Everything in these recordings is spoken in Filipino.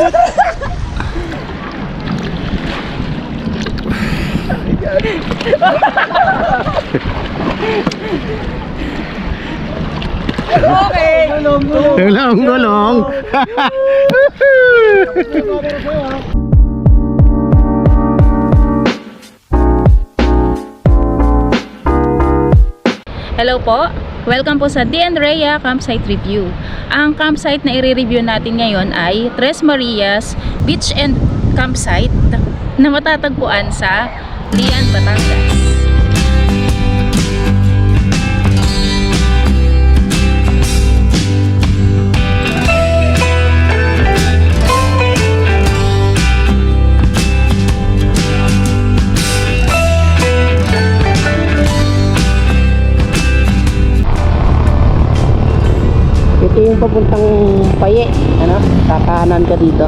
Okay. Gulong. Hello po, welcome po sa D. Rhea Campsite Review. Ang campsite na i-review natin ngayon ay Tres Marias Beach and Campsite na matatagpuan sa Lian, Batangas. Ito yung papuntang Paye, ano? Kakanan ka dito.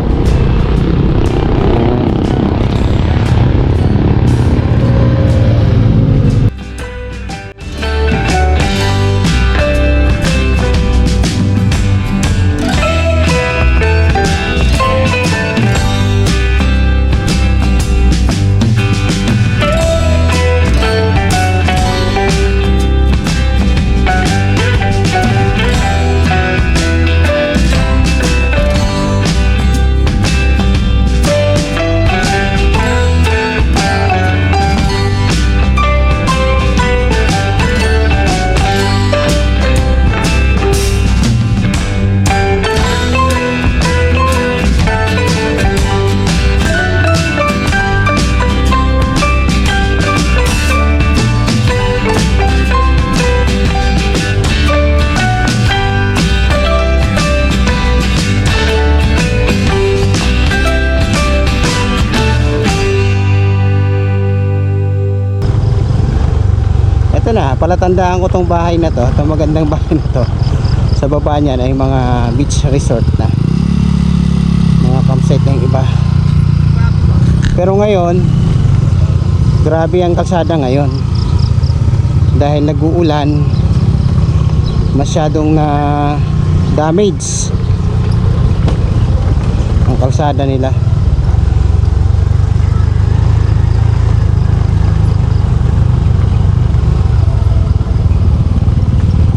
Ito na, palatandaan ko tong bahay na to, itong magandang bahay na to. Sa baba niyan ay mga beach resort na, mga campsite na yung iba. Pero ngayon, grabe ang kalsada ngayon dahil nag-uulan, masyadong na damage ang kalsada nila.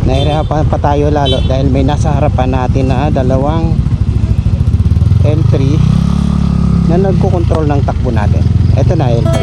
Nahirapan pa tayo lalo dahil may nasa harapan natin na dalawang L3 na nagkukontrol ng takbo natin. Ito na L3.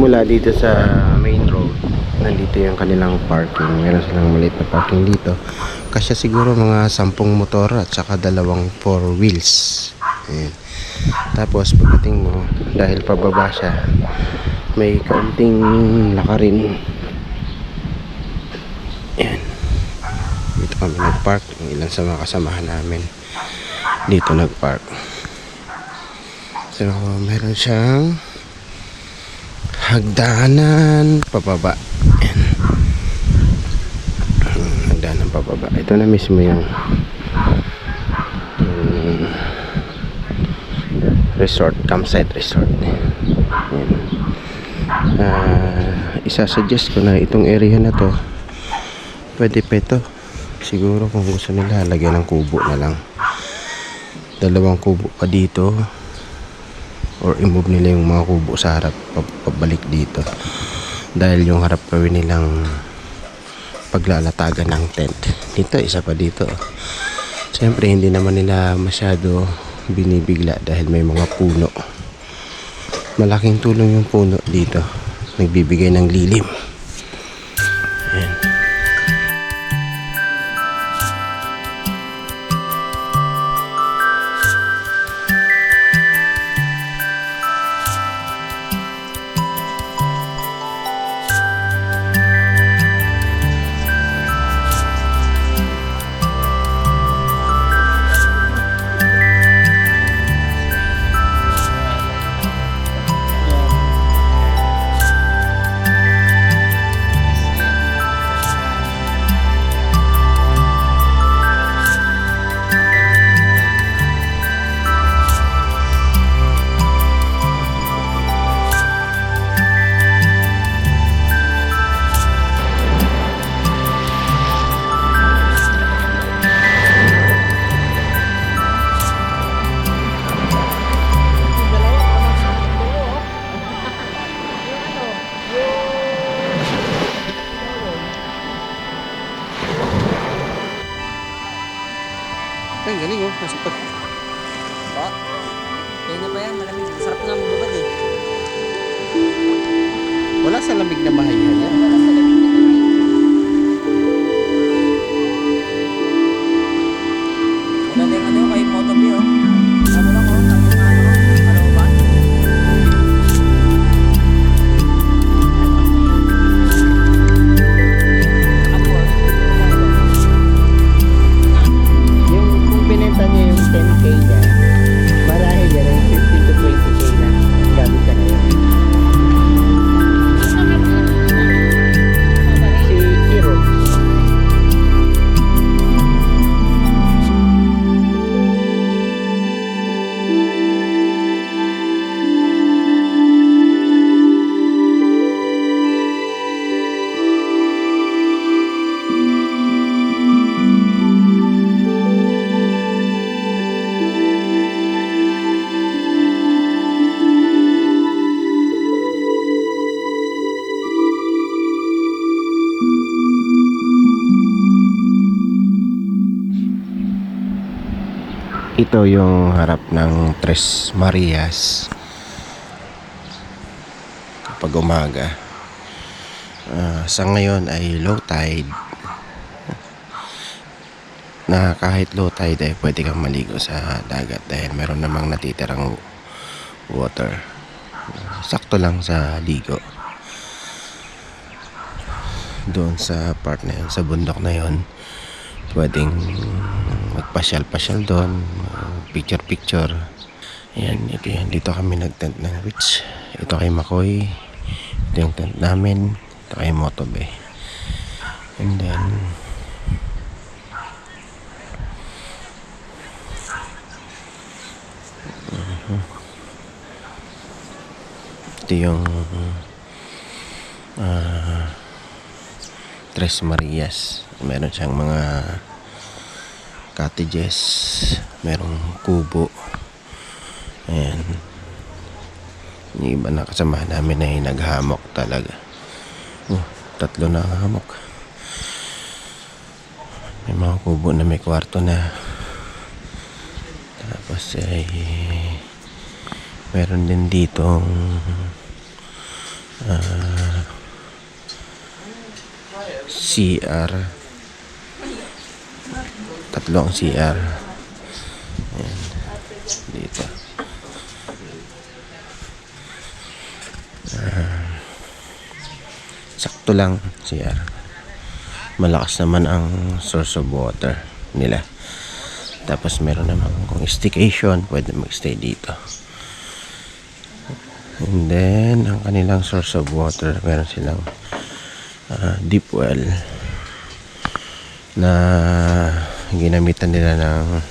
Mula dito sa main road, nandito yung kanilang parking. Meron silang maliit na parking dito. Kasi siguro mga 10 motor at saka 2 4 wheels. Ayan. Tapos pagdating mo, dahil pababa siya, may kaunting lakarin. Ayan. Dito kami nag-park. Ilan sa mga kasamahan namin dito nag-park. So meron siyang hagdanan pababa. Ayan. Hagdanan pababa. Ito na mismo yung resort, campsite resort. Ayan. Isa-suggest ko na itong area na to, pwede pa ito. Siguro kung gusto nila, lagyan ng kubo na lang. 2 kubo pa dito, or i-move nila yung mga kubo sa harap pabalik dito, dahil yung harap gawin nilang paglalatagan ng tent. Dito, isa pa dito. Siyempre hindi naman nila masyado binibigla dahil may mga puno. Malaking tulong yung puno dito, nagbibigay ng lilim. Ayan. Ay, galing oh. Nasa pag... Ba? Kaya na pa yan, malamig. Sarap nga magbabad eh. Wala sa lamig na mahayhan yan. Maganda yung ano, kay Motobi oh. Ano lang oh, ano ba? Yung kung binenta niya yung 10k niya, marahil yan ay 15 to 20k na gamit ka ngayon. Si Hero. Ito yung harap ng Tres Marias kapag umaga. Sa ngayon ay low tide, na kahit low tide ay pwede kang maligo sa dagat dahil meron namang natitirang water. Sakto lang sa ligo. Doon sa part na yun, sa bundok na yun, pwedeng magpasyal-pasyal doon, picture-picture. Ayan, ito yan. Dito kami nag-tent ng Rich. Ito kay Makoy. Ito yung tent namin. Ito kay Motobe. And then ito yung Tres Marias. Meron siyang mga cottages, merong kubo. Ayan. Yung iba na kasama namin ay naghamok talaga. 3 na hamok. May mga kubo na may kwarto na. Tapos ay meron din ditong CR. 3 ang CR. Ayan. Dito. Sakto lang CR. Malakas naman ang source of water nila. Tapos meron naman kung staycation, pwede magstay dito. And then ang kanilang source of water, meron silang deep well na ginamitan nila ng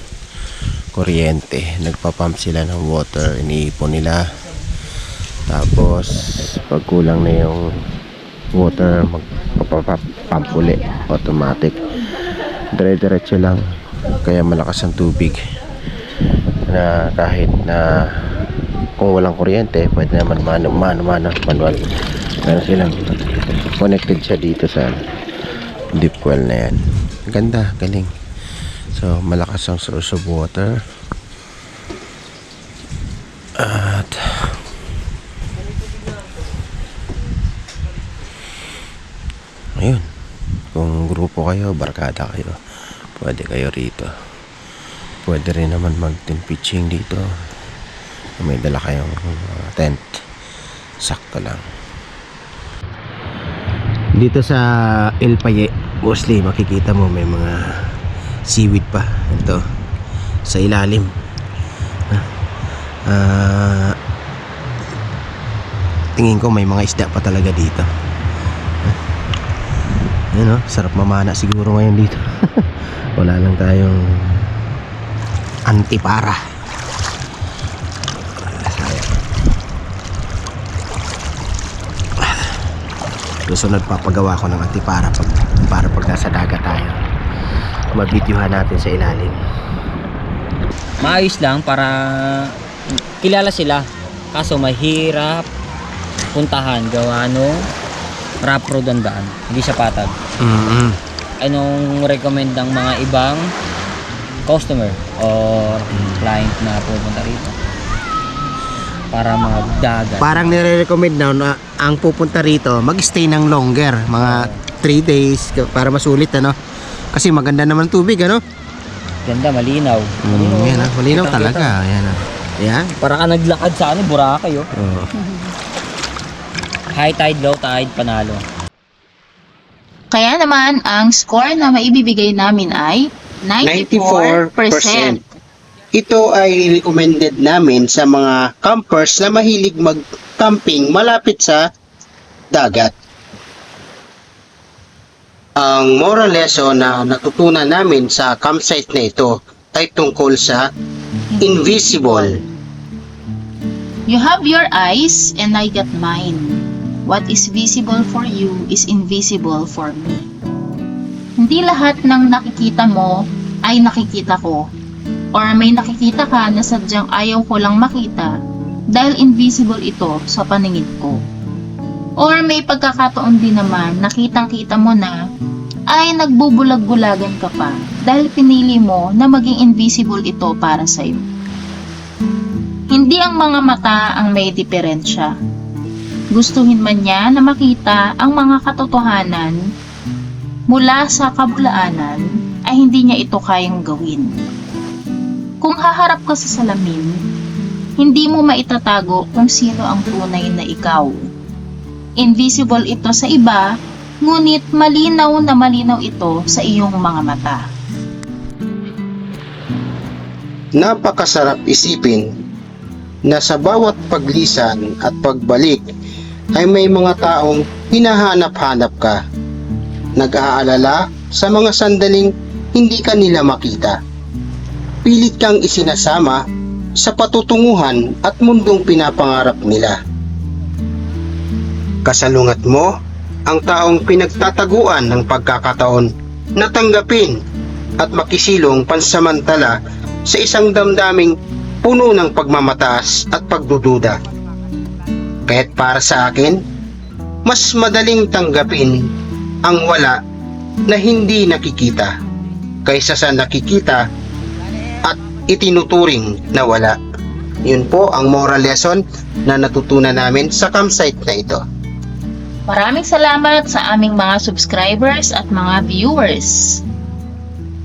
kuryente. Nagpapump sila ng water, iniipon nila. Tapos pag kulang na yung water, magpapapump uli, automatic. Dire-diretso lang, kaya malakas ang tubig na kahit na kung walang kuryente, pwede naman manual. Pero silang connected siya dito sa deep well na yan. Ganda, galing. So, malakas ang source of water. At ayun, kung grupo kayo, barkada kayo, pwede kayo rito. Pwede rin naman mag-tent pitching dito. May dala kayong tent, sakto lang. Dito sa El Paye, mostly makikita mo may mga seaweed pa. Ito, sa ilalim. Tingin ko may mga isda pa talaga dito. Ayun, sarap mamana siguro ngayon dito. Wala lang tayong antipara. Susunod papagawa ko ng antipara para pag nasa dagat tayo, mabidyohan natin sa ilalim. Maayos lang para kilala sila. Kaso mahirap puntahan, gawa rough road ang daan. Hindi siya patag. Anong recommend ng mga ibang customer or client na pupunta rito? Para magdagat. Parang nire-recommend na ang pupunta rito mag-stay ng longer, mga 3 days para masulit, ano? Kasi maganda naman tubig, ano? Ganda, malinaw. Yan, malinaw talaga. Yan, yan. Para ka naglakad sa Boracay, oh. Oh. High tide, low tide, panalo. Kaya naman, ang score na maibibigay namin ay 94%. Ito ay recommended namin sa mga campers na mahilig mag-camping malapit sa dagat. Ang moral lesson na natutunan namin sa campsite na ito ay tungkol sa invisible. You have your eyes and I got mine. What is visible for you is invisible for me. Hindi lahat ng nakikita mo ay nakikita ko. Or may nakikita ka na sadyang ayaw ko lang makita dahil invisible ito sa paningin ko. Or may pagkakataon din naman nakitang-kita mo na ay nagbubulag-bulagan ka pa dahil pinili mo na maging invisible ito para sa'yo. Hindi ang mga mata ang may diferensya. Gustuhin man niya na makita ang mga katotohanan mula sa kabulaanan ay hindi niya ito kayang gawin. Kung haharap ka sa salamin, hindi mo maitatago kung sino ang tunay na ikaw. Invisible ito sa iba, ngunit malinaw na malinaw ito sa iyong mga mata. Napakasarap isipin na sa bawat paglisan at pagbalik ay may mga taong hinahanap-hanap ka. Nag-aalala sa mga sandaling hindi ka nila makita. Pilit kang isinasama sa patutunguhan at mundong pinapangarap nila. Kasalungat mo ang taong pinagtataguan ng pagkakataon na tanggapin at makisilong pansamantala sa isang damdaming puno ng pagmamataas at pagdududa. Kaya't para sa akin, mas madaling tanggapin ang wala na hindi nakikita kaysa sa nakikita at itinuturing na wala. Yun po ang moral lesson na natutunan namin sa campsite na ito. Maraming salamat sa aming mga subscribers at mga viewers.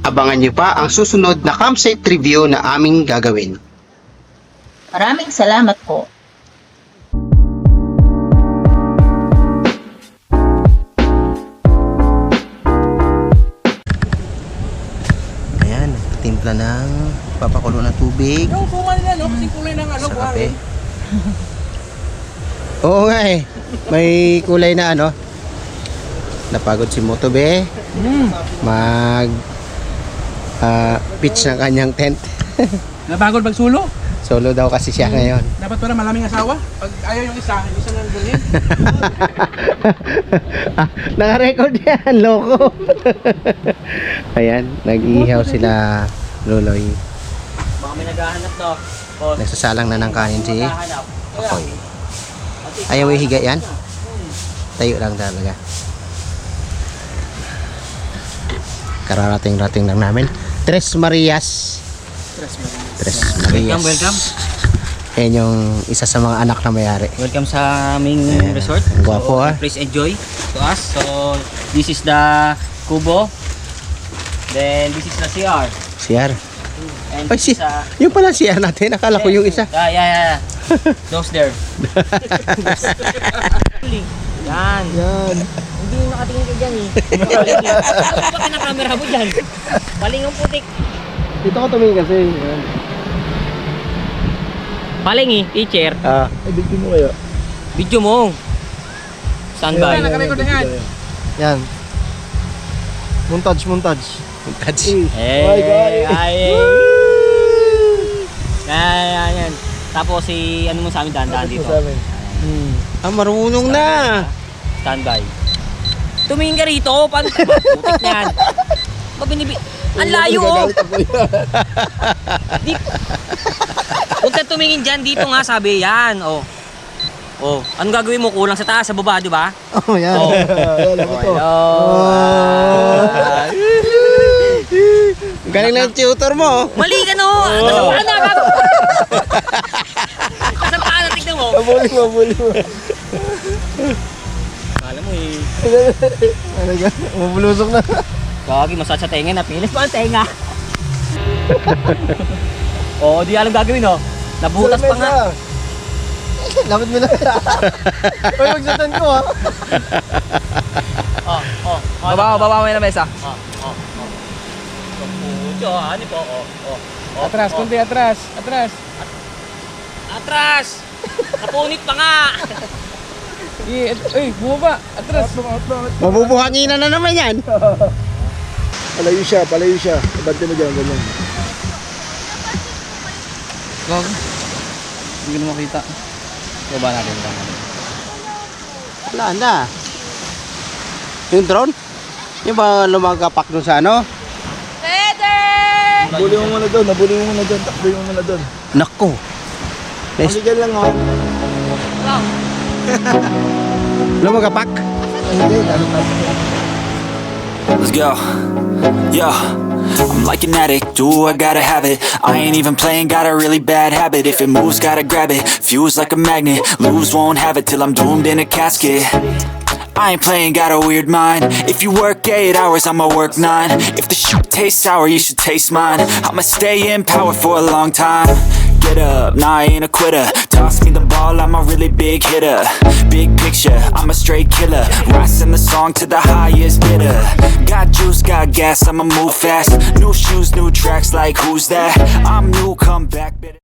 Abangan nyo pa ang susunod na campsite review na aming gagawin. Maraming salamat po. Ayan, timpla ng papakulo ng tubig. Yung bunga nila, no? Kasi kulay ng ano, Sa buhangin. kape. Oo nga eh. May kulay na ano. Napagod si Motobe. Mag pitch ng kanyang tent. Napagod magsulo. Solo daw kasi siya ngayon. Dapat pala maraming asawa. Pag ayaw yung isa nang bulhin. Naka-record yan, loko. Ayan, nag-iihaw sila Loloy. Baka may naghahanap to. Nagsasalang na ng kanin si Naghahanap. Akoy. Ayaw ihiga yan? Tayo lang talaga. Kararating-rating lang namin. Tres Marias. Tres Marias. Welcome. Yan yung isa sa mga anak na may-ari. Welcome sa aming resort. Ang gwapo, ha? Please enjoy to us. So, this is the Kubo. Then, this is the CR. CR. And Ay, this is a... yung pala CR natin. Akala ko yung isa. Yeah. Those there. Yan. Yan. Hindi nakatingin ka dyan eh. Bakit na camera mo dyan? Paling ang putik. Dito ko tumingin kasi. Yan. Paling eh, teacher. Ay, video mo kayo. Video mo. Standby. Nakarecord na yan. Yan. Montage. Montage. Yan. Tapos si ano mo sa amin dahan dito. Marunong na. Standby. Tumingin ka rito. Paano putik niyan? Ang layo oh. Huwag ka tumingin dyan, dito nga sabi, yan, oh. Oh, anong gagawin mo? Kulang sa taas, sa baba, di ba? Oh, yan. Oh. Galing na yung tutor mo. Mali ka no! Nasa paa na, gago! Nasa paa na, tignan mo. Mabuli mo. Kala mo eh. Mabulusok na. Gagi, masat sa tenga, napilis pa ang tenga. Oh, di alam gagawin oh. Nabutas pa nga. Lapit mo na. Uy, magsatan ko ha. Oh. Baba mo yung lamesa. Pucho, ano po? Atras, kunti atras. Atras! Napunit pa nga! Uy, bumaba. Atras. Mabubuhangin na naman yan. Palayo siya. Abante mo dyan, ganyan. Gog. Hindi mo makita. Baba natin. Wala na. Yung drone? Yung ba lumagapak dun sa ano? Nabuli mo muna doon. Takbo mo muna doon. Nako. Maligal lang oh. Lumagapak? Let's go. Yeah, I'm like an addict, do I gotta have it. I ain't even playing, got a really bad habit. If it moves, gotta grab it, fuse like a magnet. Lose, won't have it till I'm doomed in a casket. I ain't playing, got a weird mind. If you work 8 hours, I'ma work 9. If the shoot tastes sour, you should taste mine. I'ma stay in power for a long time. Get up, nah, I ain't a quitter. Toss me the ball, I'm a really big hitter. Big picture, I'm a straight killer. Rising the song to the highest bidder. Got juice, got gas, I'ma move fast. New shoes, new tracks, like who's that? I'm new, come back, bitter.